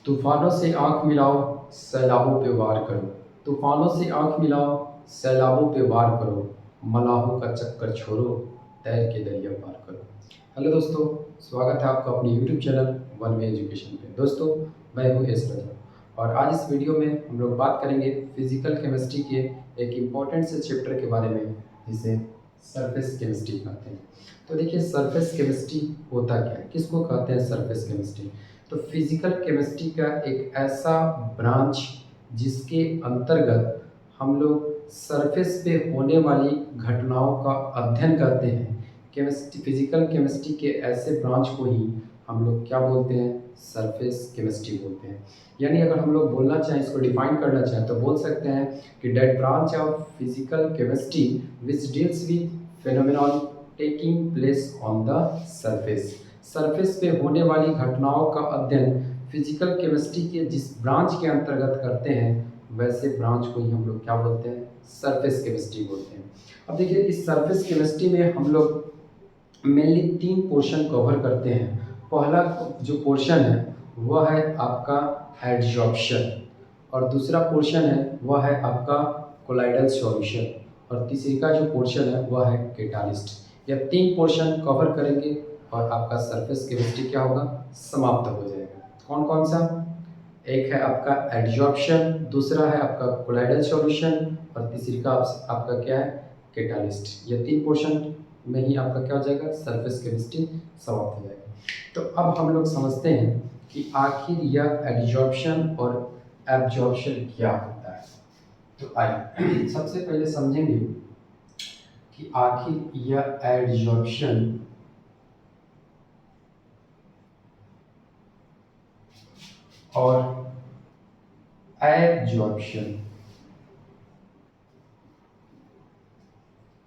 तूफानों से आंख मिलाओ, सैलाबों पे वार करो। तूफानों से आंख मिलाओ, सैलाबों पे वार करो। मलाहों का चक्कर छोड़ो, तैर के दरिया पार करो। हेलो दोस्तों, स्वागत है आपका अपने YouTube channel one way education पे। दोस्तों, मैं हूँ एस रजा और आज इस वीडियो में हम लोग बात करेंगे फिजिकल केमिस्ट्री के एक इम्पॉर्टेंट से चैप्टर के बारे में, जिसे सरफेस केमिस्ट्री कहते हैं। तो देखिए, सरफेस केमिस्ट्री होता क्या है, किसको कहते हैं सरफेस केमिस्ट्री? तो फिजिकल केमिस्ट्री का एक ऐसा ब्रांच जिसके अंतर्गत हम लोग सरफेस पे होने वाली घटनाओं का अध्ययन करते हैं। फिजिकल केमिस्ट्री के ऐसे ब्रांच को ही हम लोग क्या बोलते हैं? सरफेस केमिस्ट्री बोलते हैं। यानी अगर हम लोग बोलना चाहें, इसको डिफाइन करना चाहें, तो बोल सकते हैं कि that branch of physical chemistry which deals with phenomenon taking place on the surface. Surface पे होने वाली घटनाओं का अध्ययन फिजिकल केमिस्ट्री के जिस ब्रांच के अंतर्गत करते हैं, वैसे ब्रांच को ही हम लोग क्या बोलते हैं? सरफेस केमिस्ट्री बोलते हैं। अब देखिए, इस सरफेस केमिस्ट्री में हम लोग मेनली 3 पोर्शन कवर करते हैं। पहला जो पोर्शन है वह है आपका एडजॉर्प्शन, और दूसरा पोर्शन है वह है आपका कोलाइडल सॉल्यूशन, और तीसरी का जो पोर्शन है वह है कैटालिस्ट। यह 3 पोर्शन कवर करेंगे और आपका सरफेस केमिस्ट्री क्या होगा? समाप्त हो जाएगा। कौन कौन सा? एक है आपका एडजॉर्प्शन, दूसरा है आपका कोलाइडल सॉल्यूशन, और तीसरी का आपका क्या है? कैटालिस्ट। ये 3 पोर्शन में ही आपका क्या हो जाएगा? सरफेस केमिस्ट्री समाप्त हो जाएगा। तो अब हम लोग समझते हैं कि आखिर यह एडजॉर्प्शन और एब्जॉर्प्शन क्या होता है। तो आइए सबसे पहले समझेंगे कि आखिर यह एडजॉर्प्शन और एब्जॉर्प्शन,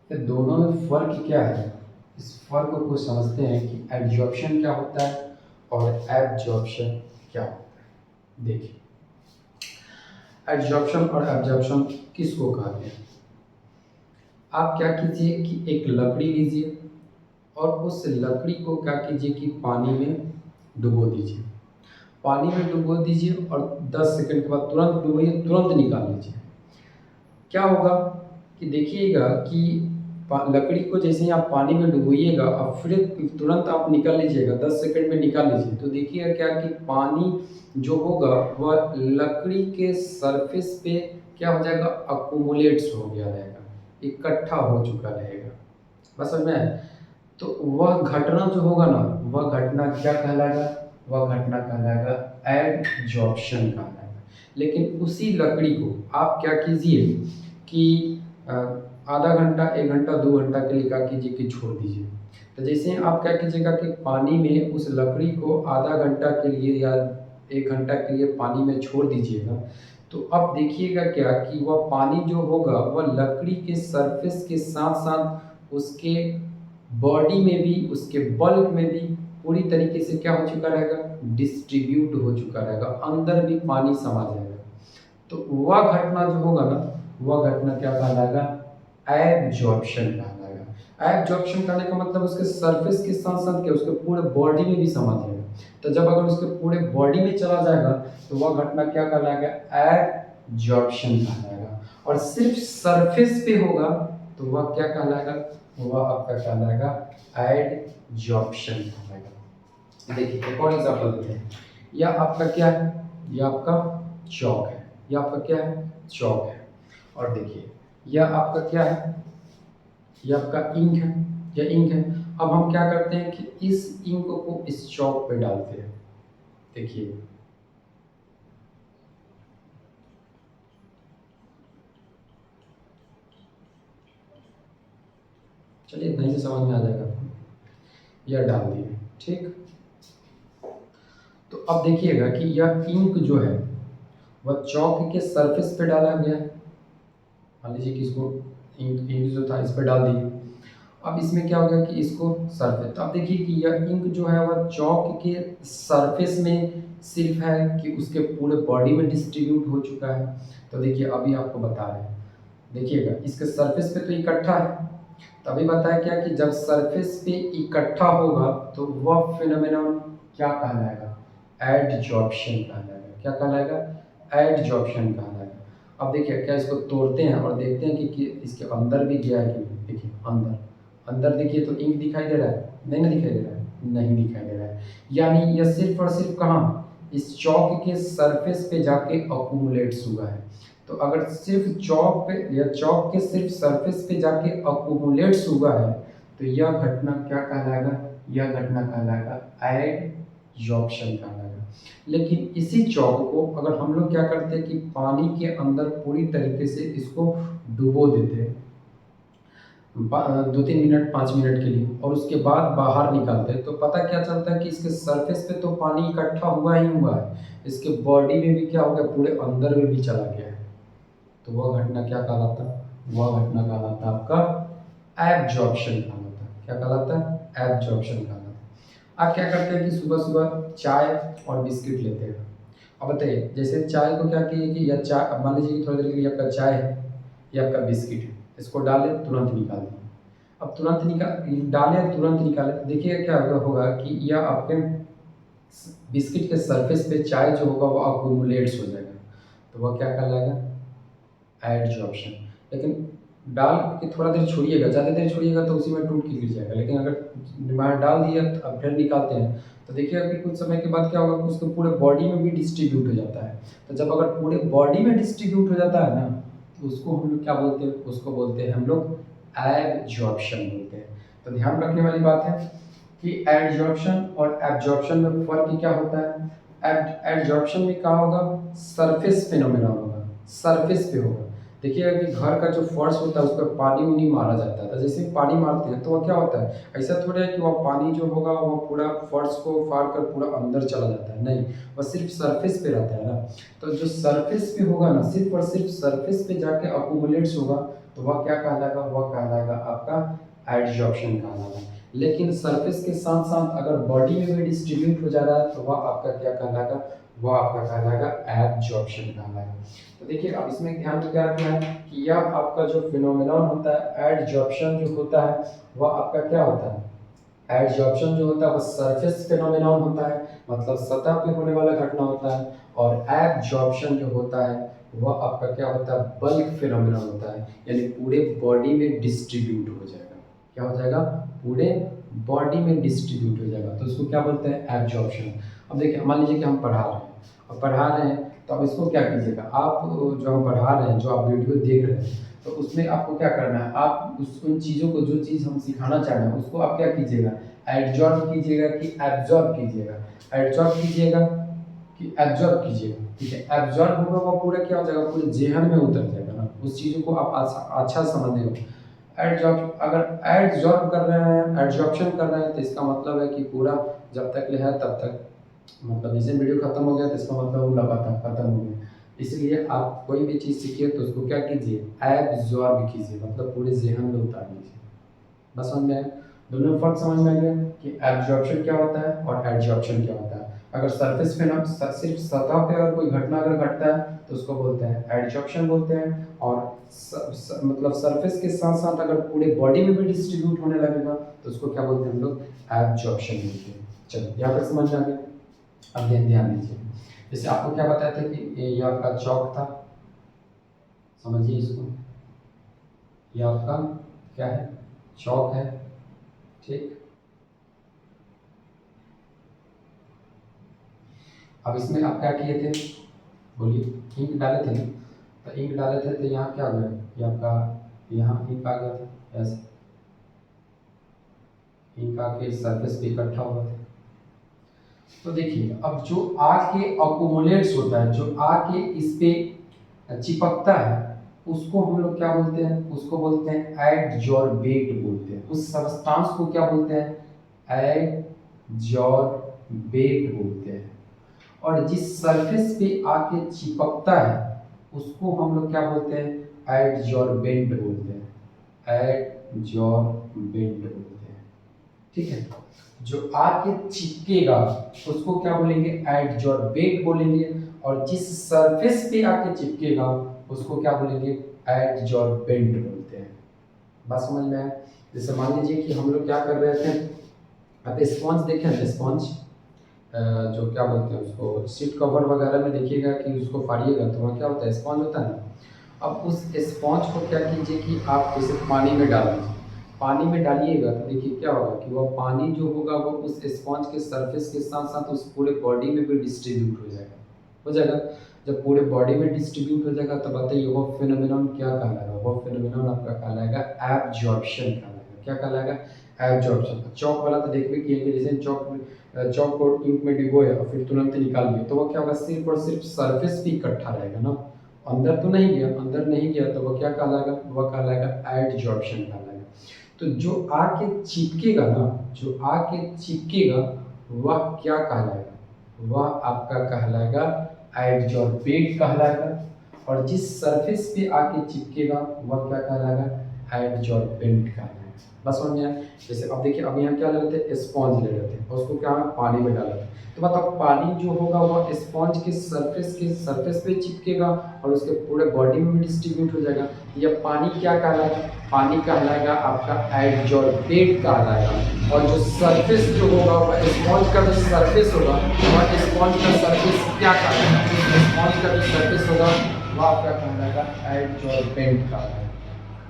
ये दोनों में फर्क क्या है। इस फर्क को समझते हैं कि एडजॉर्प्शन क्या होता है और एब्जॉर्प्शन क्या होता है। देखिए, एडजॉर्प्शन और एब्जॉर्प्शन किसको कहते हैं? आप क्या कीजिए कि एक लकड़ी लीजिए और उस लकड़ी को क्या कीजिए कि पानी में डुबो दीजिए। पानी में डुबो दीजिए और 10 सेकंड के बाद तुरंत डुबोइए, तुरंत निकाल लीजिए। क्या होगा कि देखिएगा कि लकड़ी को जैसे ही आप पानी में डुबोइएगा और फिर तुरंत आप निकाल लीजिएगा, 10 सेकंड में निकाल लीजिए, तो देखिएगा क्या कि पानी जो होगा वह लकड़ी के सरफेस पे क्या हो जाएगा? अकोमुलेट्स हो गया रहेगा, इकट्ठा हो चुका रहेगा। बस समझ में आया? तो वह घटना जो होगा ना, वह घटना क्या कहलाएगा? वह घटना कहलाएगा एडजॉर्प्शन कहलाएगा। लेकिन उसी लकड़ी को आप क्या कीजिए कि आधा घंटा, 1 घंटा, 2 घंटा के लिए क्या कीजिए कि छोड़ दीजिए। तो जैसे ही आप क्या कीजिएगा कि पानी में उस लकड़ी को आधा घंटा के लिए या 1 घंटा के लिए पानी में छोड़ दीजिएगा, तो अब देखिएगा क्या कि वह पानी जो होगा वह लकड़ी के सरफेस के साथ साथ उसके बॉडी में भी, उसके बल्क में भी पूरी तरीके से क्या हो चुका रहेगा? डिस्ट्रीब्यूट हो चुका रहेगा, अंदर भी पानी समा जाएगा। तो वह घटना जो होगा ना, वह घटना क्या कहलाएगा? एब्जॉर्प्शन कहलाएगा। एब्जॉर्प्शन करने का मतलब उसके सरफेस के साथ साथ क्या, उसके पूरे बॉडी में भी समा जाएगा। तो जब अगर उसके पूरे बॉडी में चला जाएगा तो वह घटना क्या कहलाएगा? एब्जॉर्प्शन कहलाएगा। और सिर्फ सरफेस पे होगा तो वह क्या कहलाएगा? वह आपका कहलाएगा एडजॉर्प्शन कहलाएगा। देखिए, एक और एग्जांपल देते हैं। यह आपका क्या है? यह आपका चौक है। यह आपका क्या है? चौक है। और देखिए, यह आपका क्या है? यह आपका इंक है। यह इंक है। अब हम क्या करते हैं कि इस इंक को इस चौक पे डालते हैं। देखिए, चलिए इतना ही से समझ में आ जाएगा आपको। यह डाल दिए, ठीक। तो अब देखिएगा कि यह इंक जो है वह चौक के सरफेस पे डाला गया है। मान लीजिए कि इसको इंक जो था इस पर डाल दिए। अब इसमें क्या होगा कि इसको सरफेस, अब देखिए कि यह इंक जो है वह चौक के सरफेस में सिर्फ है कि उसके पूरे बॉडी में डिस्ट्रीब्यूट हो चुका है। तो देखिए, अभी आपको बता रहे हैं, देखिएगा इसके सरफेस पे तो इकट्ठा है। तो अभी बताया क्या कि जब सरफेस पे इकट्ठा होगा तो वह फिनोमेनन क्या कहलाएगा? एडजॉर्प्शन कहलाएगा। क्या कहलाएगा? एडजॉर्प्शन कहलाएगा। अब देखिए क्या इसको तोड़ते हैं और देखते हैं कि इसके अंदर भी गया है कि नहीं। देखिए अंदर, अंदर देखिए तो इंक दिखाई दे रहा है? नहीं ना दिखाई दे रहा है? नहीं दिखाई दे रहा है। यानी यह सिर्फ़ और सिर्फ़ कहाँ? इस चॉक के सरफेस पे जाके अक्यूमुलेट्स हुआ है। तो अगर सिर्फ़ चॉक पे या चॉक के सिर्फ़ सरफेस पे जाके अक्यूमुलेट्स हुआ है, तो यह घटना क्या कहलाएगा? यह घटना कहलाएगा एडजॉर्प्शन कहलाएगा। लेकिन इसी चॉक को अगर हम लोग क्या करते हैं कि पानी के अंदर पूरी तरीके से इसको डुबो देते हैं 2-3 मिनट 5 मिनट के लिए और उसके बाद बाहर निकालते हैं, तो पता क्या चलता है कि इसके सरफेस पे तो पानी इकट्ठा हुआ ही हुआ है, इसके बॉडी में भी क्या हो गया, पूरे अंदर में भी चला गया है। तो वह घटना क्या कहलाता है? वह घटना कहलाता है आपका एब्जॉर्प्शन कहलाता है। क्या कहलाता है? एब्जॉर्प्शन कहलाता है। आप क्या करते हैं कि सुबह-सुबह चाय और बिस्किट लेते हैं। अब बताइए जैसे चाय को क्या किए कि या चाय अब मान लीजिए कि थोड़ी देर के लिए आपका चाय है, ये आपका बिस्किट है, इसको डालें तुरंत निकाल दिए। अब तुरंत डालें तुरंत निकालें, तो देखिए क्या होगा कि यह आपके बिस्किट के सरफेस पे चाय जो होगा वो अक्यूमुलेट्स हो जाएगा, तो वह क्या कहलाएगा? एडजॉर्प्शन। लेकिन डाल के थोड़ा देर छोड़िएगा, ज़्यादा देर छोड़िएगा तो उसी में टूट के गिर जाएगा। लेकिन अगर वहाँ डाल दिया तो अब फिर निकालते हैं, तो देखिएगा कि कुछ समय के बाद क्या होगा कि उसके पूरे बॉडी में भी डिस्ट्रीब्यूट हो जाता है। तो जब अगर पूरे बॉडी में डिस्ट्रीब्यूट हो जाता है ना, तो उसको हम लोग क्या बोलते हैं? उसको बोलते हैं हम लोग एब्जॉर्प्शन बोलते हैं। तो ध्यान रखने वाली बात है कि एडजॉर्प्शन और एब्जॉर्प्शन में फ़र्क क्या होता है? एडजॉर्प्शन में क्या होगा? सरफेस फिनोमेना होगा, सरफेस पे होगा। देखिएगा कि घर का जो फर्श होता है उस पर पानी-वानी मारा जाता है, तो जैसे ही पानी मारते हैं तो वह क्या होता है? ऐसा थोड़ी है कि वह पानी जो होगा वो पूरा फर्श को फाड़ कर पूरा अंदर चला जाता है, नहीं, वह सिर्फ़ सरफेस पे रहता है ना। तो जो सरफेस पे होगा ना, सिर्फ़ और सिर्फ़ सरफेस पे जाके अक्यूमुलेट्स होगा, तो वह क्या कहलाएगा? वह कहलाएगा आपका एडजॉर्प्शन कहलाएगा। लेकिन सरफेस के साथ-साथ अगर बॉडी में भी डिस्ट्रीब्यूट हो जा रहा है, तो वह आपका क्या कहलाएगा? वह आपका कहलाएगा एब्जॉर्प्शन कहलाएगा। तो देखिए अब इसमें ध्यान में क्या रखना है कि यह आपका जो फिनोमेनॉन होता है एडजॉर्प्शन जो होता है, वह आपका क्या होता है? एडजॉर्प्शन जो होता है वो सरफेस फिनोमेनॉन होता है, मतलब सतह पे होने वाला घटना होता है। और एब्जॉर्प्शन जो होता है वह आपका क्या होता है? बल्क फिनोमेनॉन होता है, यानी पूरे बॉडी में डिस्ट्रीब्यूट हो जाएगा। क्या हो जाएगा? पूरे बॉडी में डिस्ट्रीब्यूट हो जाएगा, तो उसको क्या बोलते हैं? एब्जॉर्प्शन। अब देखिए मान लीजिए कि हम पढ़ा रहे हैं और पढ़ा रहे हैं तो अब इसको क्या कीजिएगा, आप जो हम पढ़ा रहे हैं, जो आप वीडियो देख रहे हैं, तो उसमें आपको क्या करना है? आप उन चीज़ों को, जो चीज़ हम सिखाना चाह रहे हैं उसको आप क्या कीजिएगा? एब्जॉर्ब कीजिएगा कि एब्जॉर्ब कीजिएगा? एब्जॉर्ब कीजिएगा कि एब्जॉर्ब कीजिएगा? ठीक है, एब्जॉर्ब होगा वो पूरा क्या हो जाएगा? पूरे ज़हन में उतर जाएगा ना, उस चीज़ों को आप अच्छा समझने। एडजॉर्ब अगर एडजॉर्ब कर रहे हैं, एडजॉर्प्शन कर रहे हैं, तो इसका मतलब है कि पूरा जब तक है तब तक, मतलब जैसे वीडियो खत्म हो गया तो इसका मतलब वो लगातार खत्म हो गया। इसलिए आप कोई भी चीज़ सीखिए तो उसको क्या कीजिए? एब्जॉर्ब कीजिए, मतलब पूरे ज़हन में उतार लीजिए। बस समझ में आया? दोनों में फ़र्क समझ में आ गया कि एब्जॉर्प्शन क्या होता है और एडजॉर्प्शन क्या होता है। अगर सरफेस पे ना सिर्फ सतह पे अगर कोई घटना अगर घटता है तो उसको बोलते हैं एडजॉर्प्शन बोलते हैं, और मतलब सरफेस के साथ साथ अगर पूरे बॉडी में भी डिस्ट्रीब्यूट होने लगेगा तो उसको क्या बोलते हैं हम लोग? एब्जॉर्प्शन बोलते हैं। चलो यहाँ पर समझ में आ गया। अब ध्यान दीजिए, जैसे आपको क्या बताया था कि ये आपका चौक था, समझिए इसको, ये आपका क्या है? चौक है, ठीक। अब इसमें आप क्या किए थे? बोलिए। इंक डाले थे ना, तो इंक डाले थे तो यहाँ क्या हो गया? ये आपका यहाँ इंक आ गया था, ऐसे इंक आके सरफेस पे इकट्ठा हुआ था। तो देखिए अब जो आके अकुमुलेट्स होता है, जो आके इस पे चिपकता है, उसको हम लोग क्या बोलते हैं? उसको बोलते हैं एडजॉर्बेट बोलते हैं। उस सब्सटेंस को क्या बोलते हैं? एडजॉर्बेट बोलते हैं। और जिस सरफेस पे आके चिपकता है उसको हम लोग क्या बोलते हैं? एडजॉर्बेंट बोलते हैं, एडजॉर्बेंट बोलते हैं। ठीक है, जो आके चिपकेगा उसको क्या बोलेंगे? एडजॉर्बेट बोलेंगे। और जिस सरफेस पे आके चिपकेगा उसको क्या बोलेंगे? एडजॉर्बेंट बोलते हैं। बात समझ में आया? जैसे मान लीजिए कि हम लोग क्या कर रहे थे, अब स्पॉन्ज देखें ना, स्पॉन्ज जो क्या बोलते हैं उसको, सीट कवर वगैरह में देखिएगा कि उसको फाड़िएगा तो वहाँ क्या होता है, स्पॉन्ज होता है ना। अब उस स्पॉन्ज को क्या कीजिए कि आप जैसे पानी में डाल दीजिए, पानी में डालिएगा तो देखिए क्या होगा कि वह पानी जो होगा वो उस स्पॉन्ज के सरफेस के साथ साथ उस पूरे बॉडी में भी डिस्ट्रीब्यूट हो जाएगा। जब पूरे बॉडी में डिस्ट्रीब्यूट हो जाएगा तो बताइए वो फिनोमिनन क्या कहलाएगा, वो फिनोमिनन आपका कहलाएगा एब्जॉर्प्शन कहलाएगा। क्या कहलाएगा, एब्जॉर्प्शन। चौक वाला तो देखिए कि जैसे चौक को इंक में डिबोए और फिर तुरंत निकाल लिया तो वो क्या होगा, सिर्फ और सिर्फ सरफेस पे इकट्ठा रहेगा ना, अंदर तो नहीं गया, अंदर नहीं गया तो वो क्या कहलाएगा, वह कहलाएगा एडजॉर्प्शन कहलाएगा। तो जो आके चिपकेगा ना, जो आके चिपकेगा वह क्या कहलाएगा, वह आपका कहलाएगा एडजॉर्बेट कहलाएगा। और जिस सरफेस पे आके चिपकेगा वह क्या कहलाएगा, एडजॉर्बेंट कहलाएगा। बस समझ में आया। जैसे अब देखिए, अब यहाँ क्या ले रहे थे, स्पॉन्ज ले रहे थे और उसको क्या है, पानी में डाला था। तो मतलब पानी जो होगा वह स्पॉन्ज के सरफेस पे चिपकेगा और उसके पूरे बॉडी में भी डिस्ट्रीब्यूट हो जाएगा। यह पानी क्या कहलाएगा, पानी कहलाएगा आपका एडजॉर्बेट कहलाएगा। और जो सरफेस जो होगा वह स्पॉन्ज का जो सरफेस होगा वह स्पॉन्ज का सरफेस क्या कहलाएगा, स्पॉन्ज का जो सरफेस होगा वह आपका कहलाएगा एडजॉर्बेंट कहलाएगा।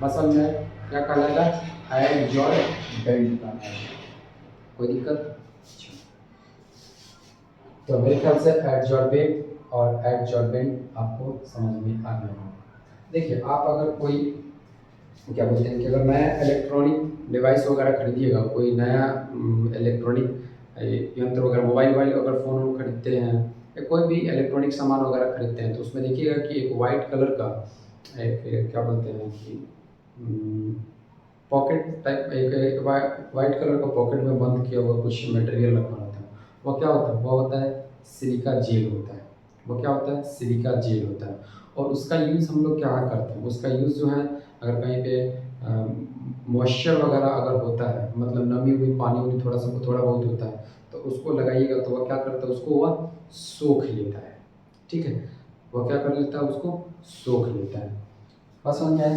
बस समझ में, क्या कहलाएगा, एडजॉर्बेंट कहलाएगा। कोई दिक्कत? तो मेरे ख्याल से एडजॉर्बेंट और एडजॉर्बेंट आपको समझ में आ गया होगा। देखिए, आप अगर कोई क्या बोलते हैं कि अगर नया इलेक्ट्रॉनिक डिवाइस वगैरह खरीदिएगा, कोई नया इलेक्ट्रॉनिक यंत्र वगैरह, मोबाइल अगर फ़ोन खरीदते हैं या कोई भी इलेक्ट्रॉनिक सामान वगैरह खरीदते हैं तो उसमें देखिएगा कि एक वाइट कलर का एक क्या बोलते हैं कि पॉकेट टाइप, एक वाइट कलर का पॉकेट में बंद किया हुआ कुछ मटेरियल रखा होता है। वो क्या होता है, वो होता है सिलिका जेल होता है। वो क्या होता है, सिलिका जेल होता है। और उसका यूज़ हम लोग क्या करते हैं, उसका यूज़ जो है अगर कहीं पे मॉइस्चर वगैरह अगर होता है, मतलब नमी हुई पानी उनी थोड़ा बहुत होता है तो उसको लगाइएगा तो वह क्या करता है, उसको वह सोख लेता है। ठीक है, वह क्या कर लेता है, उसको सोख लेता है। बस समझ में आया?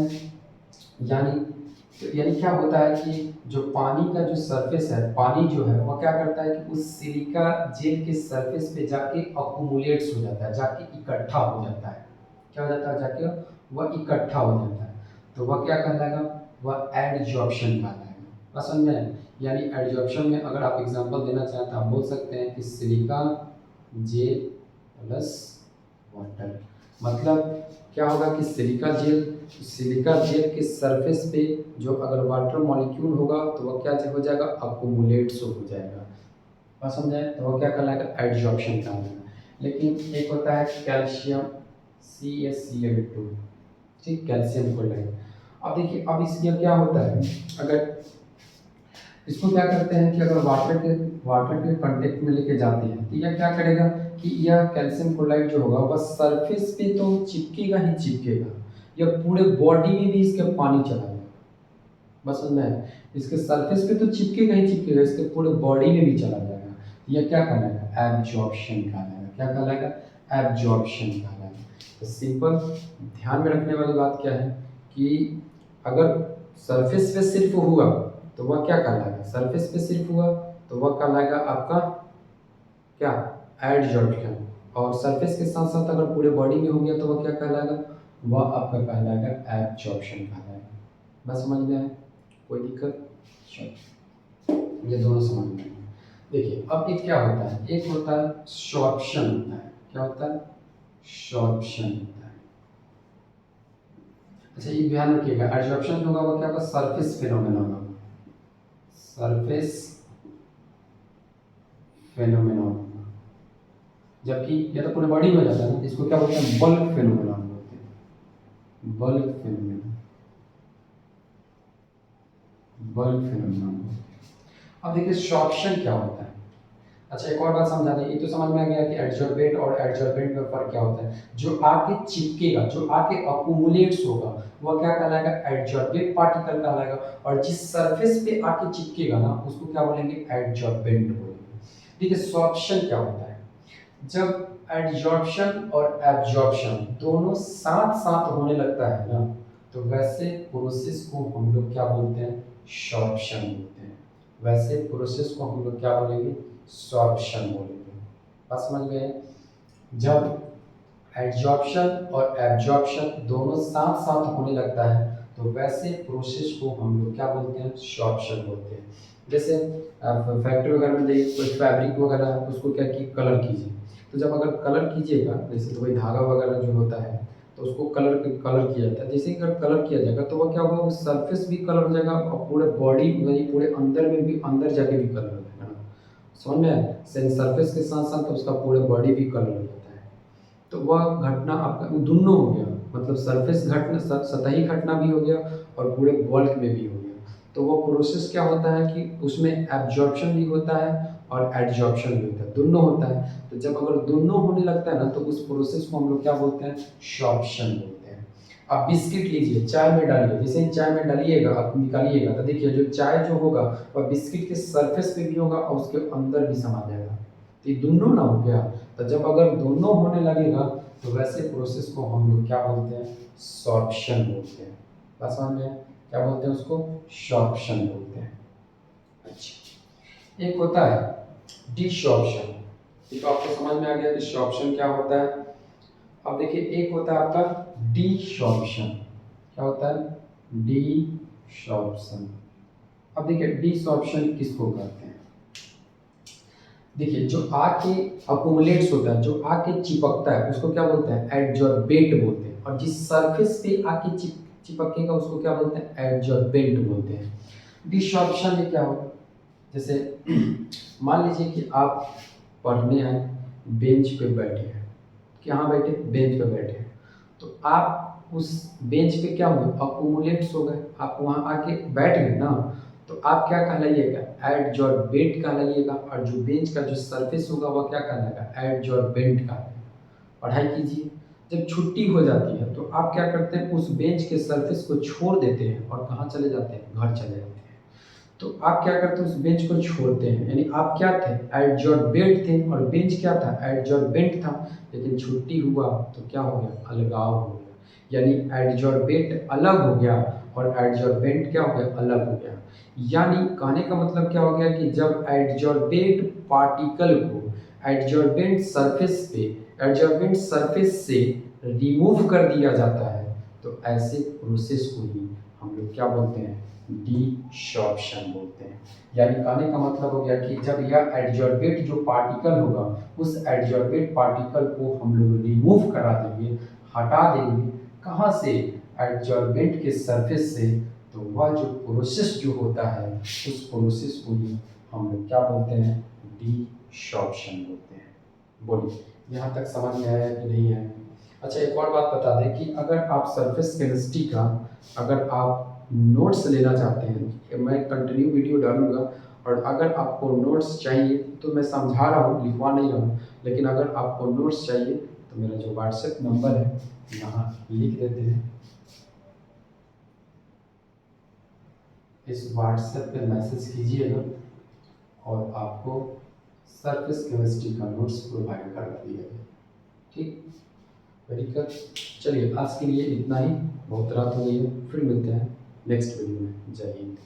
यानी क्या होता है कि जो पानी का जो सरफेस है, पानी जो है वह क्या करता है कि उस सिलिका जेल के सरफेस पे जाके अकुमुलेट्स हो जाता है, जाके इकट्ठा हो जाता है। क्या हो जाता है, जाके वह इकट्ठा हो जाता है। तो वह क्या कहलाएगा, वह एडजॉर्प्शन कहलाएगा। बस समझ में? यानी एडजॉर्प्शन में अगर आप एग्जांपल देना चाहें तो आप बोल सकते हैं कि सिलिका जेल प्लस वाटर। मतलब क्या होगा कि सिलिका जेल के सरफेस पे जो अगर वाटर मॉलिक्यूल होगा तो वह क्या हो जाएगा, अकुमुलेट्स हो जाएगा। बात समझाए? तो वह क्या कहलाएगा, एडजॉर्प्शन कहलाएगा। लेकिन एक होता है कैल्शियम CaCl2, ठीक, कैल्शियम क्लोराइड। अब देखिए, अब इसमें क्या होता है, अगर इसको क्या करते हैं कि अगर वाटर के कांटेक्ट में लेके जाते हैं तो यह क्या करेगा कि यह कैल्शियम क्लोराइड जो होगा वह सरफेस पे तो चिपकेगा ही चिपकेगा, यह पूरे बॉडी में भी इसके पानी चला जाएगा। बस समझ में आया? इसके सरफेस पे तो चिपकेगा ही चिपकेगा, इसके पूरे बॉडी में भी चला जाएगा। यह क्या कहलाएगा, एब्जॉर्प्शन कहलाएगा। क्या कहलाएगा, एब्जॉर्प्शन कहलाएगा। तो सिंपल ध्यान में रखने वाली बात क्या है कि अगर सरफेस पे सिर्फ हुआ तो वह क्या कहलाएगा, सरफेस पे सिर्फ हुआ तो वह कहलाएगा आपका क्या, एडजॉर्प्शन। और सरफेस के साथ साथ अगर पूरे बॉडी में हो गया तो वह क्या कहलाएगा, वह आपका कहलाएगा एब्जॉर्प्शन कहलाएगा। बस समझ में आया? कोई दिक्कत? चलो, ये दोनों समझ में आए। देखिए, अब एक क्या होता है, एक होता है सॉर्प्शन होता है। क्या होता है, सॉर्प्शन होता है। अच्छा, ये ध्यान रखिएगा, एब्जॉर्प्शन होगा वो क्या होगा, सरफेस फिनोमेना होगा, सरफेस फिनोमेना होगा। जबकि ये तो पूरे बॉडी में हो जाता है ना, इसको क्या बोलते हैं, बल्क फिनोमेना बोलते हैं, बल्क फिनोमेना, बल्क फिनोमेना। अब देखिए सॉर्प्शन क्या होता है। अच्छा, एक और बात समझा दें, ये तो समझ में आ गया कि एडजॉर्बेट और एडजॉर्बेंट में फर्क क्या होता है। जो आके चिपकेगा, जो आके अकुमुलेट्स होगा वह क्या कहलाएगा, एडजॉर्बेट पार्टिकल कहलाएगा। और जिस सरफेस पे आके चिपकेगा ना उसको क्या बोलेंगे, एडजॉर्बेंट बोलेंगे। ठीक है, सॉर्प्शन क्या होता है, जब एडजॉर्प्शन और एब्जॉर्प्शन दोनों साथ साथ होने लगता है ना तो वैसे प्रोसेस को हम लोग क्या बोलते हैं, सॉर्प्शन बोलते हैं। वैसे प्रोसेस को हम लोग क्या बोलेंगे, सॉर्प्शन बोलेंगे। बात समझ में है? जब एड्जॉर्प्शन और एब्जॉर्प्शन दोनों साथ साथ होने लगता है तो वैसे प्रोसेस को हम लोग क्या बोलते हैं, सॉर्प्शन बोलते हैं। जैसे फैक्ट्री वगैरह में देखिए कोई फैब्रिक वगैरह है उसको क्या कि कलर कीजिए, तो जब अगर कलर कीजिएगा जैसे तो वही धागा वगैरह जो होता है तो उसको कलर किया जाता है। जैसे ही अगर कलर किया जाएगा तो वह क्या होगा, उस सरफेस भी कलर हो जाएगा और पूरे बॉडी में पूरे अंदर में भी अंदर जाके भी कलर हो जाएगा ना। समझ में आया? सरफेस के साथ साथ उसका पूरे बॉडी भी कलर हो जाता है। तो वह घटना आपका दोनों हो गया, मतलब सरफेस घटना सतही घटना भी हो गया और पूरे बल्क में भी हो गया। तो वो प्रोसेस क्या होता है कि उसमें एब्जॉर्प्शन भी होता है और एडजॉर्प्शन भी होता है, दोनों होता है। तो जब अगर दोनों होने लगता है ना तो उस प्रोसेस को हम लोग क्या बोलते हैं, सॉर्प्शन बोलते हैं। आप बिस्किट लीजिए, चाय में डालिए, जैसे ही चाय में डालिएगा आप निकालिएगा तो देखिए जो चाय जो होगा वह बिस्किट के सरफेस पे भी होगा और उसके अंदर भी समा जाएगा। तो ये दोनों ना हो गया। तो जब अगर दोनों होने लगेगा तो वैसे प्रोसेस को हम लोग क्या बोलते हैं, सॉर्प्शन बोलते हैं। बात समझ में? क्या बोलते हैं उसको, सॉर्प्शन बोलते हैं। अच्छा, एक होता है डिसॉर्प्शन। ये तो आपको समझ में आ गया कि सॉर्प्शन क्या होता है। अब देखिए एक होता है आपका डिसॉर्प्शन। क्या होता है, डिसॉर्प्शन। अब देखिए डिसॉर्प्शन किसको कहते हैं। देखिए जो आके अकुमुलेट्स होता है, जो आके चिपकता है उसको क्या बोलते हैं, एडजॉर्बेट बोलते हैं। और जिस सरफेस पे आके चिपकेगा उसको क्या बोलते हैं, एडजॉर्बेंट बोलते हैं। डिसॉर्प्शन में क्या होगा, जैसे मान लीजिए कि आप पढ़ने आए, बेंच पे बैठे हैं, कहाँ बैठे, बेंच पे बैठे हैं, तो आप उस बेंच पे क्या हुए, अकुमुलेट्स हो गए, आप वहाँ आके बैठ गए ना, तो आप क्या कहलाइएगा, एडजॉर्बेंट कहलाइएगा। और जो बेंच का जो सरफेस होगा वह क्या कहलाएगा, एडजॉर्बेंट कहलाएगा। पढ़ाई कीजिए, जब छुट्टी हो जाती है तो आप क्या करते हैं, उस बेंच के सरफेस को छोड़ देते हैं और कहाँ चले जाते हैं, घर चले जाते हैं। तो आप क्या करते हैं, उस बेंच को छोड़ते हैं, यानी आप क्या थे, एडजॉर्बेंट थे और बेंच क्या था, एडजॉर्बेंट था। लेकिन छुट्टी हुआ तो क्या हो गया, अलगाव हो गया, यानी एडजॉर्बेंट अलग हो गया और एडजॉर्बेंट क्या हो गया, अलग हो गया। यानी कहने का मतलब क्या हो गया कि जब एडजॉर्बेंट पार्टिकल को एडजॉर्बेंट सरफेस से रिमूव कर दिया जाता है तो ऐसे प्रोसेस को ही हम लोग क्या बोलते हैं, डिसॉर्प्शन बोलते हैं। यानी कहने का मतलब हो गया कि जब यह एडजॉर्बेट जो पार्टिकल होगा उस एडजॉर्बेट पार्टिकल को हम लोग रिमूव करा देंगे, हटा देंगे, कहाँ से, एडजॉर्बेंट के सरफेस से। तो वह जो प्रोसेस जो होता है उस प्रोसेस को ही हम लोग क्या बोलते हैं, डिसॉर्प्शन बोलते हैं। बोलिए यहाँ तक समझ में आया कि नहीं आया? अच्छा एक और बात बता दें कि अगर आप सरफेस केमिस्ट्री का अगर आप नोट्स लेना चाहते हैं, मैं कंटिन्यू वीडियो डालूंगा, और अगर आपको नोट्स चाहिए तो मैं समझा रहा हूँ, लिखवा नहीं रहा हूँ, लेकिन अगर आपको नोट्स चाहिए तो मेरा जो व्हाट्सएप नंबर है यहाँ लिख देते हैं, इस व्हाट्सएप पे मैसेज कीजिएगा और आपको सरफेस केमिस्ट्री का नोट्स प्रोवाइड करा दिया जाए। ठीक, वेरी गुड। चलिए आज के लिए इतना ही, बहुत रात हो गई है, फिर मिलते हैं नेक्स्ट वीडियो में। जय हिंद।